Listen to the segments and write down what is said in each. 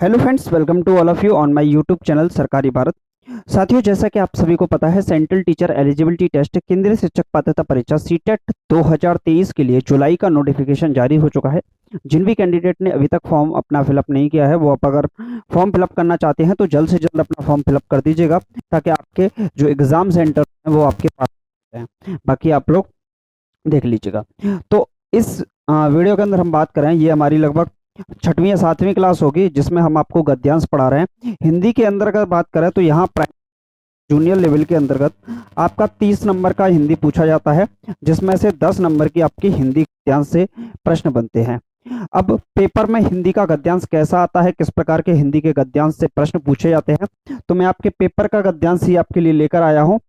Hello friends, welcome to all of you on my YouTube channel Sarkari Bharat. साथियों, जैसा कि आप सभी को पता है, सेंट्रल टीचर एलिजिबिलिटी टेस्ट केंद्रीय शिक्षक पात्रता परीक्षा सीटेट 2023 के लिए जुलाई का नोटिफिकेशन जारी हो चुका है। जिन भी कैंडिडेट ने अभी तक फॉर्म अपना फिलअप नहीं किया है, वो आप अगर फॉर्म फिलअप करना चाहते हैं तो जल्द से जल्द अपना फॉर्म फिलअप कर दीजिएगा, ताकि आपके जो एग्जाम सेंटर हैं वो आपके पास हैं। बाकी आप लोग देख लीजिएगा। तो इस वीडियो के अंदर हम बात करें, ये हमारी लगभग छठवीं या सातवीं क्लास होगी, जिसमें हम आपको गद्यांश पढ़ा रहे हैं। हिंदी के अंदर अगर बात करें तो यहाँ जूनियर लेवल के अंतर्गत आपका 30 नंबर का हिंदी पूछा जाता है, जिसमें से 10 नंबर की आपकी हिंदी गद्यांश से प्रश्न बनते हैं। अब पेपर में हिंदी का गद्यांश कैसा आता है, किस प्रकार के हिंदी के गद्यांश से प्रश्न पूछे जाते हैं, तो मैं आपके पेपर का गद्यांश ही आपके लिए लेकर आया हूँ,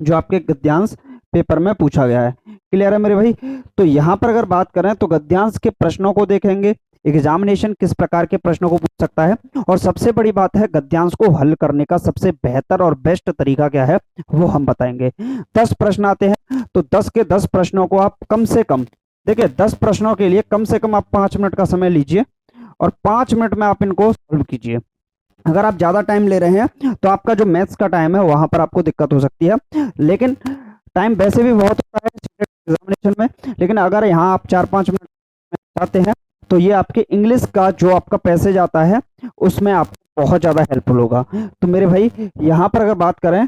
जो आपके गद्यांश पेपर में पूछा गया है। क्लियर है मेरे भाई? तो यहाँ पर अगर बात करें तो गद्यांश के प्रश्नों को देखेंगे, एग्जामिनेशन किस प्रकार के प्रश्नों को पूछ सकता है, और सबसे बड़ी बात है गद्यांश को हल करने का सबसे बेहतर और बेस्ट तरीका क्या है, वो हम बताएंगे। 10 प्रश्न आते हैं, तो 10 के 10 प्रश्नों को आप कम से कम, देखिए 10 प्रश्नों के लिए कम से कम आप 5 मिनट का समय लीजिए, और 5 मिनट में आप इनको सॉल्व कीजिए। अगर आप ज्यादा टाइम ले रहे हैं तो आपका जो मैथ्स का टाइम है वहां पर आपको दिक्कत हो सकती है, लेकिन टाइम वैसे भी बहुत होता है एग्जामिनेशन में। लेकिन अगर यहाँ आप 4-5 मिनट चाहते हैं तो ये आपके इंग्लिश का जो आपका पैसेज आता है उसमें आपको बहुत ज़्यादा हेल्पफुल होगा। तो मेरे भाई, यहाँ पर अगर बात करें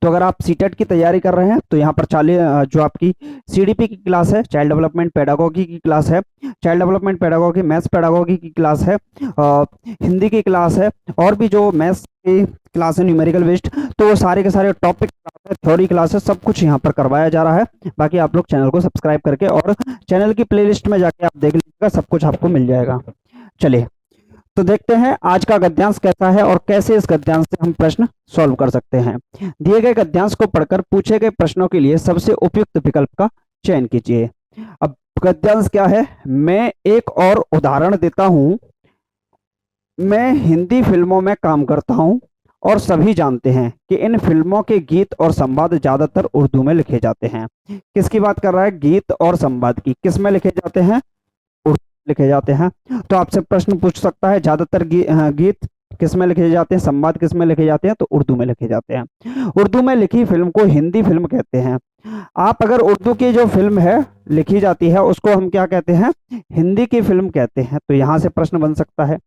तो अगर आप सीटेट की तैयारी कर रहे हैं तो यहाँ पर जो आपकी सीडीपी की क्लास है, चाइल्ड डेवलपमेंट पेडागोगी की क्लास है, child development pedagogy, maths pedagogy की क्लास है, हिंदी की क्लास है, और भी जो मैथ्स की क्लास है न्यूमेरिकल बेस्ड, तो वो सारे के सारे टॉपिक क्लास है, थ्योरी क्लास है, सब कुछ यहाँ पर करवाया जा रहा है। बाकी आप लोग चैनल को सब्सक्राइब करके और चैनल की प्लेलिस्ट में जाके आप देख लीजिएगा, सब कुछ आपको मिल जाएगा। चलिए, तो देखते हैं आज का गद्यांश कैसा है और कैसे इस गद्यांश से हम प्रश्न सॉल्व कर सकते हैं। दिए गए गद्यांश को पढ़कर पूछे गए प्रश्नों के लिए सबसे उपयुक्त विकल्प का चयन कीजिए। अब गद्यांश क्या है, मैं एक और उदाहरण देता हूं। मैं हिंदी फिल्मों में काम करता हूं और सभी जानते हैं कि इन फिल्मों के गीत और संवाद ज्यादातर उर्दू में लिखे जाते हैं। किसकी बात कर रहा है? गीत और संवाद की। किस में लिखे जाते हैं? लिखे जाते हैं। तो आपसे प्रश्न पूछ सकता है, ज्यादातर गीत किस में लिखे जाते हैं, संवाद किस में लिखे जाते हैं? तो उर्दू में लिखे जाते हैं। उर्दू में लिखी फिल्म को हिंदी फिल्म कहते हैं। आप अगर उर्दू की जो फिल्म है लिखी जाती है उसको हम क्या कहते हैं? हिंदी की फिल्म कहते हैं। तो यहां से प्रश्न बन सकता है,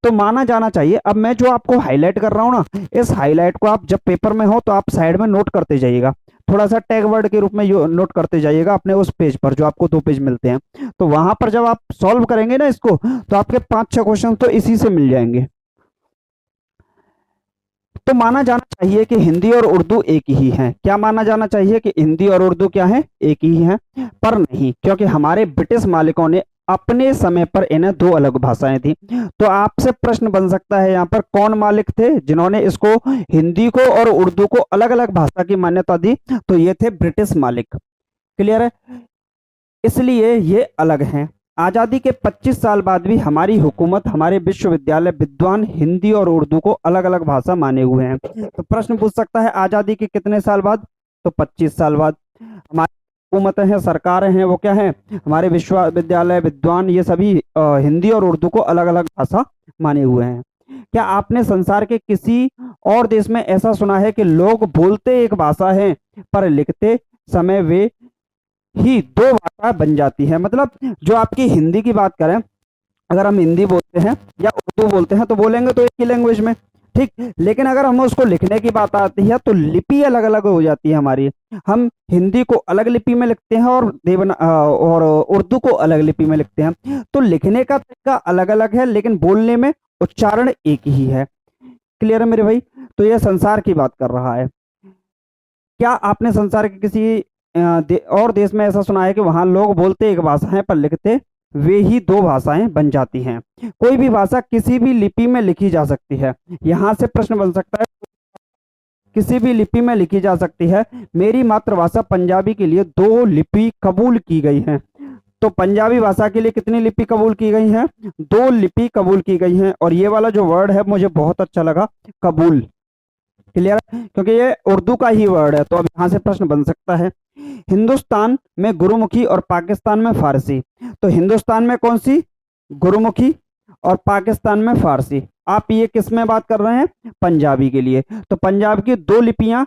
तो माना जाना चाहिए। अब मैं जो आपको हाईलाइट कर रहा हूं ना, इस हाईलाइट को आप जब पेपर में हो तो आप साइड में नोट करते जाइएगा, थोड़ा सा टैग वर्ड के रूप में नोट करते जाइएगा अपने उस पेज पर, जो आपको 2 पेज मिलते हैं। तो वहां पर जब आप सॉल्व करेंगे ना इसको, तो आपके 5-6 क्वेश्चन तो इसी से मिल जाएंगे। तो माना जाना चाहिए कि हिंदी और उर्दू एक ही है। क्या माना जाना चाहिए? कि हिंदी और उर्दू क्या है? एक ही है। पर नहीं, क्योंकि हमारे ब्रिटिश मालिकों ने अपने समय पर इन्हें 2 अलग भाषाएं थी। तो आपसे प्रश्न बन सकता है, यहाँ पर कौन मालिक थे जिन्होंने इसको, हिंदी को और उर्दू को अलग अलग भाषा की मान्यता दी? तो ये थे ब्रिटिश मालिक। क्लियर है? इसलिए ये अलग हैं। आजादी के 25 साल बाद भी हमारी हुकूमत, हमारे विश्वविद्यालय विद्वान हिंदी और उर्दू को अलग अलग भाषा माने हुए हैं। तो प्रश्न पूछ सकता है, आजादी के कितने साल बाद? तो 25 साल बाद। हमारी हुकूमतें हैं, सरकारें हैं, वो क्या है? हमारे विश्वविद्यालय विद्वान, ये सभी हिंदी और उर्दू को अलग अलग भाषा माने हुए हैं। क्या आपने संसार के किसी और देश में ऐसा सुना है कि लोग बोलते एक भाषा है पर लिखते समय वे ही 2 भाषा बन जाती है? मतलब जो आपकी हिंदी की बात करें, अगर हम हिंदी बोलते हैं या उर्दू बोलते हैं तो बोलेंगे तो एक ही लैंग्वेज में, ठीक। लेकिन अगर हम उसको लिखने की बात आती है तो लिपि अलग अलग हो जाती है हमारी। हम हिंदी को अलग लिपि में लिखते हैं और उर्दू को अलग लिपि में लिखते हैं। तो लिखने का तरीका अलग अलग है, लेकिन बोलने में उच्चारण एक ही है। क्लियर है मेरे भाई? तो यह संसार की बात कर रहा है। क्या आपने संसार के किसी और देश में ऐसा सुना है कि वहां लोग बोलते एक भाषा है पर लिखते वे ही 2 भाषाएं बन जाती हैं? कोई भी भाषा किसी भी लिपि में लिखी जा सकती है। यहां से प्रश्न बन सकता है, किसी भी लिपि में लिखी जा सकती है। मेरी मातृभाषा पंजाबी के लिए 2 लिपि कबूल की गई हैं। तो पंजाबी भाषा के लिए कितनी लिपि कबूल की गई हैं? 2 लिपि कबूल की गई हैं। और ये वाला जो वर्ड है मुझे बहुत अच्छा लगा, कबूल। क्लियर? क्योंकि ये उर्दू का ही वर्ड है। तो अब यहां से प्रश्न बन सकता है, हिंदुस्तान में गुरुमुखी और पाकिस्तान में फारसी। तो हिंदुस्तान में कौन सी? गुरुमुखी, और पाकिस्तान में फारसी। आप ये किस में बात कर रहे हैं? पंजाबी के लिए। तो पंजाब की दो लिपियां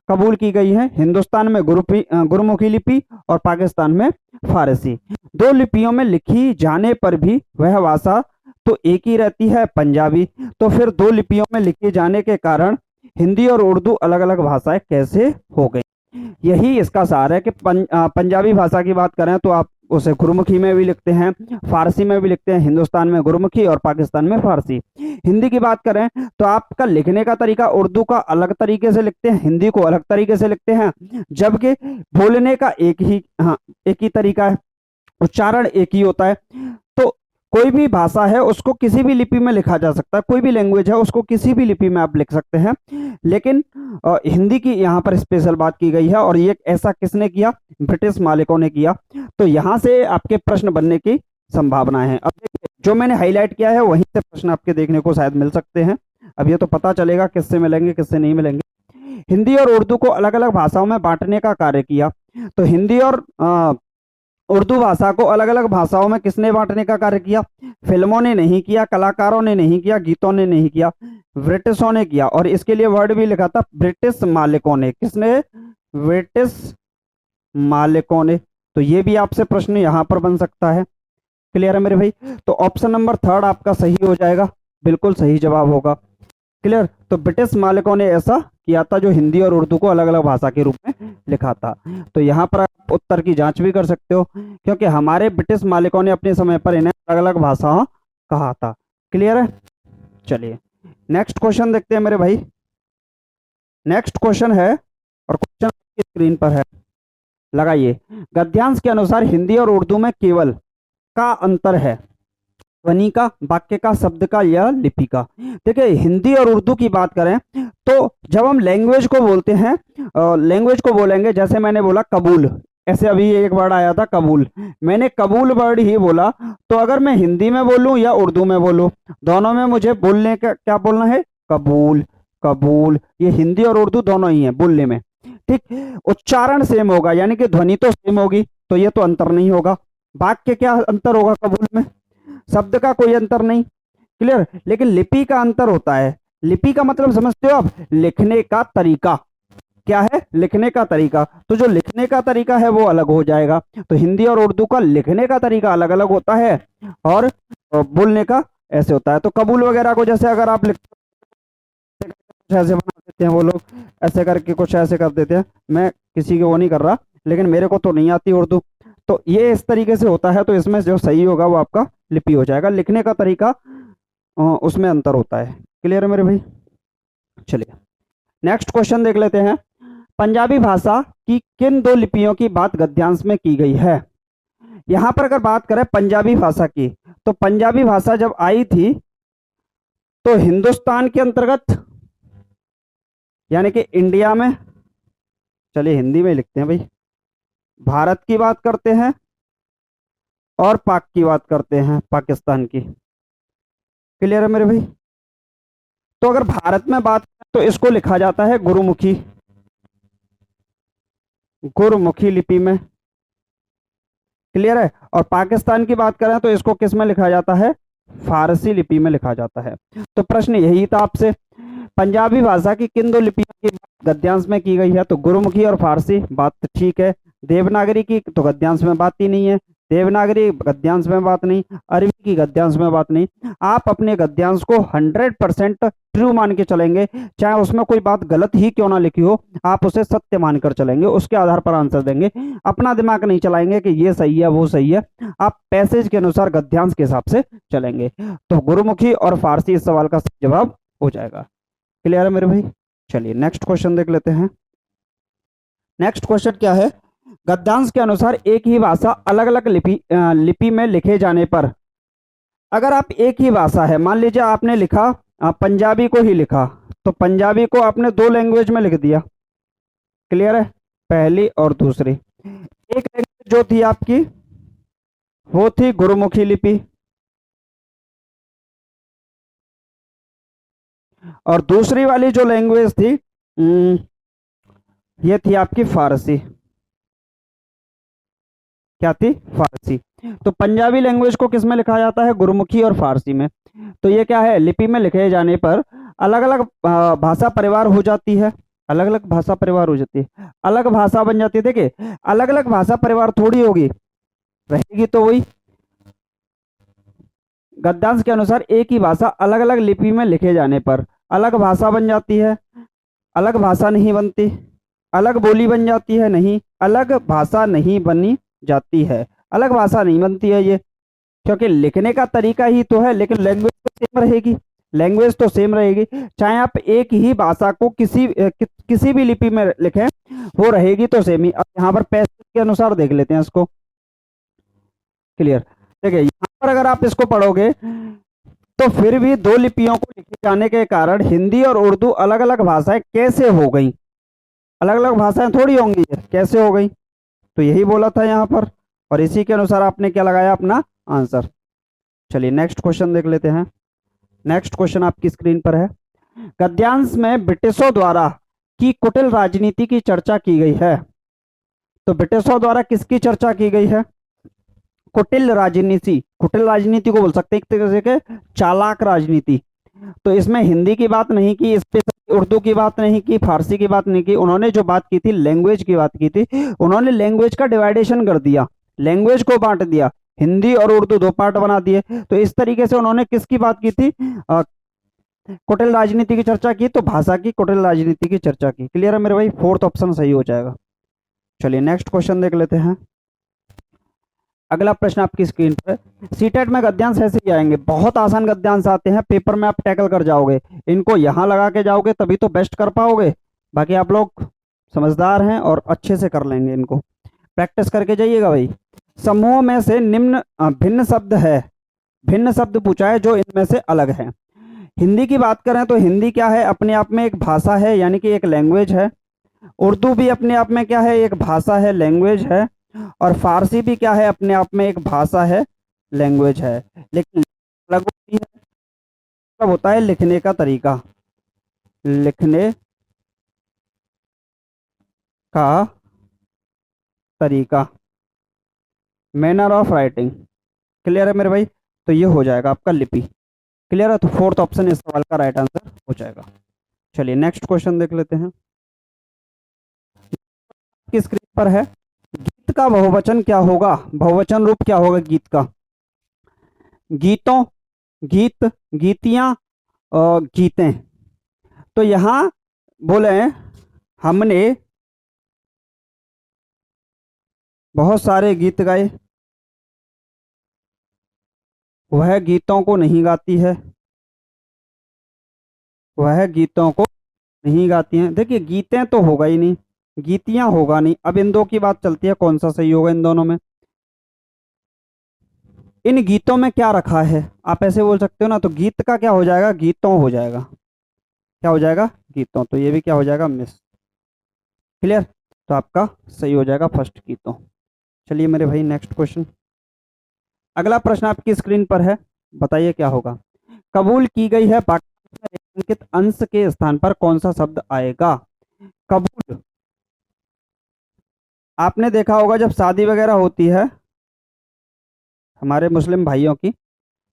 कबूल की गई हैं, हिंदुस्तान में गुरुमुखी लिपि और पाकिस्तान में फारसी। दो लिपियों में लिखी जाने पर भी वह भाषा तो एक ही रहती है, पंजाबी। तो फिर दो लिपियों में लिखे जाने के कारण हिंदी और उर्दू अलग अलग भाषाएं कैसे हो गई? यही इसका सार है कि पंजाबी भाषा की बात करें तो आप उसे गुरुमुखी में भी लिखते हैं, फारसी में भी लिखते हैं, हिंदुस्तान में गुरुमुखी और पाकिस्तान में फारसी। हिंदी की बात करें तो आपका लिखने का तरीका उर्दू का अलग तरीके से लिखते हैं, हिंदी को अलग तरीके से लिखते हैं, जबकि बोलने का एक ही तरीका है, उच्चारण एक ही होता है। तो कोई भी भाषा है उसको किसी भी लिपि में लिखा जा सकता है, कोई भी लैंग्वेज है उसको किसी भी लिपि में आप लिख सकते हैं, लेकिन हिंदी की यहाँ पर स्पेशल बात की गई है। और ये ऐसा किसने किया? ब्रिटिश मालिकों ने किया। तो यहाँ से आपके प्रश्न बनने की संभावना है। अब देखिए, जो मैंने हाईलाइट किया है वहीं से प्रश्न आपके देखने को शायद मिल सकते हैं। अब ये तो पता चलेगा किससे मिलेंगे किससे नहीं मिलेंगे। हिंदी और उर्दू को अलग अलग भाषाओं में बांटने का कार्य किया। तो हिंदी और उर्दू भाषा को अलग अलग भाषाओं में किसने बांटने का कार्य किया? फिल्मों ने नहीं किया, कलाकारों ने नहीं किया, गीतों ने नहीं किया, ब्रिटिशों ने किया। और इसके लिए वर्ड भी लिखा था ब्रिटिश मालिकों ने। किसने? ब्रिटिश मालिकों ने। तो ये भी आपसे प्रश्न यहाँ पर बन सकता है। क्लियर है मेरे भाई? तो ऑप्शन नंबर थर्ड आपका सही हो जाएगा, बिल्कुल सही जवाब होगा। क्लियर? तो ब्रिटिश मालिकों ने ऐसा किया था जो हिंदी और उर्दू को अलग अलग भाषा के रूप में लिखा था। तो यहाँ पर आप उत्तर की जांच भी कर सकते हो, क्योंकि हमारे ब्रिटिश मालिकों ने अपने समय पर इन्हें अलग अलग भाषाओं कहा था। क्लियर है? चलिए नेक्स्ट क्वेश्चन देखते हैं मेरे भाई। नेक्स्ट क्वेश्चन है और क्वेश्चन स्क्रीन पर है, लगाइए। गद्यांश के अनुसार हिंदी और उर्दू में केवल का अंतर है? ध्वनि का, वाक्य का, शब्द का या लिपि का? देखिए, हिंदी और उर्दू की बात करें तो जब हम लैंग्वेज को बोलते हैं, लैंग्वेज को बोलेंगे, जैसे मैंने बोला कबूल, ऐसे अभी एक वर्ड आया था कबूल, मैंने कबूल वर्ड ही बोला। तो अगर मैं हिंदी में बोलूं या उर्दू में बोलूं, दोनों में मुझे बोलने का क्या बोलना है? कबूल, कबूल। ये हिंदी और उर्दू दोनों ही है बोलने में, ठीक। उच्चारण सेम होगा, यानी कि ध्वनि तो सेम होगी, तो ये तो अंतर नहीं होगा। वाक्य क्या अंतर होगा कबूल में? शब्द का कोई अंतर नहीं। क्लियर? लेकिन लिपि का अंतर होता है। लिपि का मतलब समझते हो आप? लिखने का तरीका। क्या है? लिखने का तरीका। तो जो लिखने का तरीका है वो अलग हो जाएगा। तो हिंदी और उर्दू का लिखने का तरीका अलग अलग होता है और बोलने का ऐसे होता है। तो कबूल वगैरह को जैसे अगर आप कुछ ऐसे बना देते हैं, वो लोग ऐसे करके कुछ ऐसे कर देते हैं, मैं किसी को वो नहीं कर रहा, लेकिन मेरे को तो नहीं आती उर्दू, तो ये इस तरीके से होता है। तो इसमें जो सही होगा वो आपका लिपि हो जाएगा। लिखने का तरीका उसमें अंतर होता है। क्लियर है मेरे भाई? चलिए नेक्स्ट क्वेश्चन देख लेते हैं। पंजाबी भाषा की किन दो लिपियों की बात गद्यांश में की गई है? यहां पर अगर बात करें पंजाबी भाषा की, तो पंजाबी भाषा जब आई थी तो हिंदुस्तान के अंतर्गत, यानी कि इंडिया में, चलिए हिंदी में लिखते हैं भाई, भारत की बात करते हैं और पाक की बात करते हैं, पाकिस्तान की। क्लियर है मेरे भाई? तो अगर भारत में बात करें तो इसको लिखा जाता है गुरुमुखी, गुरुमुखी लिपि में। क्लियर है? और पाकिस्तान की बात करें तो इसको किस में लिखा जाता है? फारसी लिपि में लिखा जाता है। तो प्रश्न यही था आपसे, पंजाबी भाषा की किन दो लिपियों की बात गद्यांश में की गई है? तो गुरुमुखी और फारसी, बात तो ठीक है। देवनागरी की तो गद्यांश में बात ही नहीं है, देवनागरी गद्यांश में बात नहीं, अरबी की गद्यांश में बात नहीं। आप अपने गद्यांश को 100% ट्रू मान के चलेंगे, चाहे उसमें कोई बात गलत ही क्यों ना लिखी हो, आप उसे सत्य मानकर चलेंगे, उसके आधार पर आंसर देंगे। अपना दिमाग नहीं चलाएंगे कि ये सही है वो सही है, आप पैसेज के अनुसार गद्यांश के हिसाब से चलेंगे। तो गुरुमुखी और फारसी इस सवाल का सही जवाब हो जाएगा। क्लियर है मेरे भाई? चलिए नेक्स्ट क्वेश्चन देख लेते हैं। नेक्स्ट क्वेश्चन क्या है? गद्यांश के अनुसार एक ही भाषा अलग अलग लिपि में लिखे जाने पर, अगर आप एक ही भाषा है, मान लीजिए आपने लिखा पंजाबी को ही लिखा, तो पंजाबी को आपने दो लैंग्वेज में लिख दिया। क्लियर है? पहली और दूसरी। एक लैंग्वेज जो थी आपकी वो थी गुरुमुखी लिपि, और दूसरी वाली जो लैंग्वेज थी ये थी आपकी फारसी। क्या थी? फारसी। तो पंजाबी लैंग्वेज को किस में लिखा जाता है? गुरमुखी और फारसी में। तो ये क्या है? लिपि में लिखे जाने पर अलग अलग भाषा परिवार हो जाती है, अलग अलग भाषा परिवार हो जाती है, अलग भाषा बन जाती है। देखिए, अलग अलग भाषा परिवार थोड़ी होगी, रहेगी तो वही। गद्यांश के अनुसार एक ही भाषा अलग अलग लिपि में लिखे जाने पर अलग भाषा बन जाती है, अलग भाषा नहीं बनती। अलग बोली बन जाती है? नहीं, अलग भाषा नहीं बनी जाती है, अलग भाषा नहीं बनती है ये, क्योंकि लिखने का तरीका ही तो है, लेकिन लैंग्वेज तो सेम रहेगी। लैंग्वेज तो सेम रहेगी, चाहे आप एक ही भाषा को किसी भी लिपि में लिखें, वो रहेगी तो सेम ही। अब यहाँ पर पैसेज के अनुसार देख लेते हैं इसको। क्लियर? देखिए, यहाँ पर अगर आप इसको पढ़ोगे तो फिर भी दो लिपियों को लिखे जाने के कारण हिंदी और उर्दू अलग अलग भाषाएं कैसे हो गई? अलग अलग भाषाएं थोड़ी होंगी, ये कैसे हो गई? तो यही बोला था यहाँ पर, और इसी के अनुसार आपने क्या लगाया? अपना आंसर। चलिए नेक्स्ट क्वेश्चन देख लेते हैं। नेक्स्ट क्वेश्चन आपकी स्क्रीन पर है। गद्यांश में ब्रिटिशों द्वारा की कुटिल राजनीति की चर्चा की गई है। तो ब्रिटिशों द्वारा किसकी चर्चा की गई है? कुटिल राजनीति। कुटिल राजनीति को बोल सकते हैं एक तरह के चालाक राजनीति। तो इसमें हिंदी की बात नहीं की, इस पे उर्दू की बात नहीं की, फारसी की बात नहीं की, उन्होंने जो बात की थी लैंग्वेज की बात की थी। उन्होंने लैंग्वेज का डिवाइडेशन कर दिया, लैंग्वेज को बांट दिया, हिंदी और उर्दू दो पार्ट बना दिए। तो इस तरीके से उन्होंने किसकी बात की थी? कुटिल राजनीति की चर्चा की, तो भाषा की कुटिल राजनीति की चर्चा की। क्लियर है मेरे भाई? फोर्थ ऑप्शन सही हो जाएगा। चलिए नेक्स्ट क्वेश्चन देख लेते हैं। अगला प्रश्न आपकी स्क्रीन पर। सीटेट में गद्यांश ऐसे ही आएंगे, बहुत आसान गद्यांश आते हैं, पेपर में आप टैकल कर जाओगे, इनको यहां लगा के जाओगे तभी तो बेस्ट कर पाओगे। बाकी आप लोग समझदार हैं और अच्छे से कर लेंगे, इनको प्रैक्टिस करके जाइएगा भाई। समूह में से निम्न भिन्न शब्द है, भिन्न शब्द पूछा है जो इनमें से अलग है। हिंदी की बात करें तो हिंदी क्या है? अपने आप में एक भाषा है, यानी कि एक लैंग्वेज है। उर्दू भी अपने आप में क्या है? एक भाषा है, लैंग्वेज है। और फारसी भी क्या है? अपने आप में एक भाषा है, लैंग्वेज है। लेकिन अलग होती है, मतलब होता है लिखने का तरीका, लिखने का तरीका, मैनर ऑफ राइटिंग। क्लियर है मेरे भाई? तो ये हो जाएगा आपका लिपि। क्लियर है? तो फोर्थ ऑप्शन इस सवाल का राइट आंसर हो जाएगा। चलिए नेक्स्ट क्वेश्चन देख लेते हैं। किस स्क्रीन पर है? गीत का बहुवचन क्या होगा? बहुवचन रूप क्या होगा गीत का? गीतों, गीत, गीतियां और गीतें। तो यहां बोले हमने बहुत सारे गीत गाए, वह गीतों को नहीं गाती है, वह गीतों को नहीं गाती हैं। देखिए, गीतें तो होगा ही नहीं, गीतियां होगा नहीं। अब इन दो की बात चलती है, कौन सा सही होगा इन दोनों में? इन गीतों में क्या रखा है? आप ऐसे बोल सकते हो ना, तो गीत का क्या हो जाएगा? गीतों हो जाएगा। क्या हो जाएगा? गीतों। तो ये भी क्या हो जाएगा? मिस। क्लियर? तो आपका सही हो जाएगा फर्स्ट गीतों। चलिए मेरे भाई नेक्स्ट क्वेश्चन। अगला प्रश्न आपकी स्क्रीन पर है, बताइए क्या होगा? कबूल की गई है वाक्य में रेखांकित अंश के स्थान पर कौन सा शब्द आएगा? कबूल, आपने देखा होगा जब शादी वगैरह होती है हमारे मुस्लिम भाइयों की,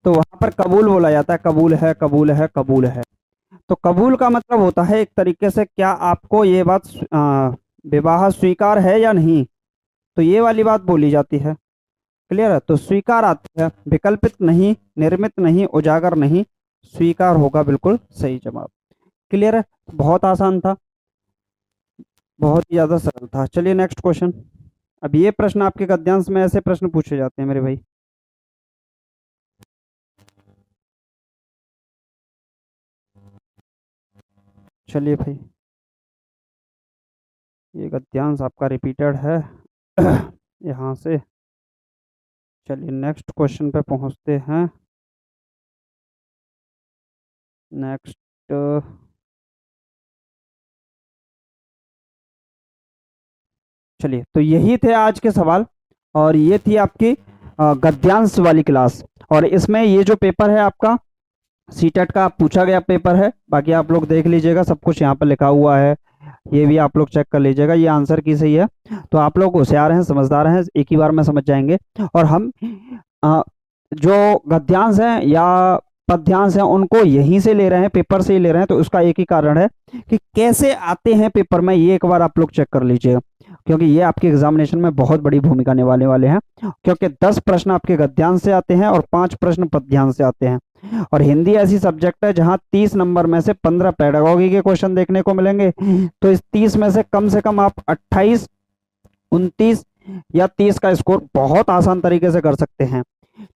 तो वहां पर कबूल बोला जाता है, कबूल है, कबूल है, कबूल है। तो कबूल का मतलब होता है एक तरीके से, क्या आपको ये बात विवाह स्वीकार है या नहीं? तो ये वाली बात बोली जाती है। क्लियर है? तो स्वीकार आती है, विकल्पित नहीं, निर्मित नहीं, उजागर नहीं, स्वीकार होगा बिल्कुल सही जवाब। क्लियर है? बहुत आसान था, बहुत ही ज्यादा सरल था। चलिए नेक्स्ट क्वेश्चन। अब ये प्रश्न आपके गद्यांश में ऐसे प्रश्न पूछे जाते हैं मेरे भाई। चलिए भाई, ये गद्यांश आपका रिपीटेड है यहाँ से। चलिए नेक्स्ट क्वेश्चन पे पहुंचते हैं। नेक्स्ट, चलिए, तो यही थे आज के सवाल, और ये थी आपकी गद्यांश वाली क्लास। और इसमें ये जो पेपर है आपका सीटेट का पूछा गया पेपर है, बाकी आप लोग देख लीजिएगा, सब कुछ यहाँ पर लिखा हुआ है। ये भी आप लोग चेक कर लीजिएगा, ये आंसर की सही है। तो आप लोग होशियार हैं, समझदार हैं, एक ही बार में समझ जाएंगे। और हम अ, जो गद्यांश हैं या पद्यांश हैं उनको यहीं से ले रहे हैं, पेपर से ही ले रहे हैं, तो उसका एक ही कारण है कि कैसे आते हैं पेपर में, ये एक बार आप लोग चेक कर लीजिएगा, क्योंकि ये आपके एग्जामिनेशन में बहुत बड़ी भूमिका निभाने वाले हैं। क्योंकि 10 प्रश्न आपके गद्यांश से आते हैं और 5 प्रश्न पद्यांश से आते हैं। और हिंदी ऐसी सब्जेक्ट है जहां 30 नंबर में से 15 पेडागॉजी के क्वेश्चन देखने को मिलेंगे। तो इस 30 में से कम आप 28, 29 या 30 का स्कोर बहुत आसान तरीके से कर सकते हैं।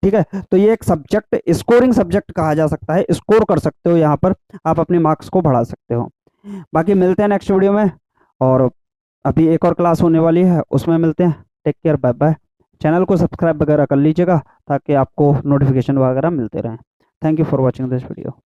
ठीक है, तो ये एक सब्जेक्ट, स्कोरिंग सब्जेक्ट कहा जा सकता है, स्कोर कर सकते हो, यहाँ पर आप अपने मार्क्स को बढ़ा सकते हो। बाकी मिलते हैं नेक्स्ट वीडियो में, और अभी एक और क्लास होने वाली है, उसमें मिलते हैं। Take care, bye bye. Channel को सब्सक्राइब वगैरह कर लीजिएगा ताकि आपको नोटिफिकेशन वगैरह मिलते रहें। Thank you for watching this video.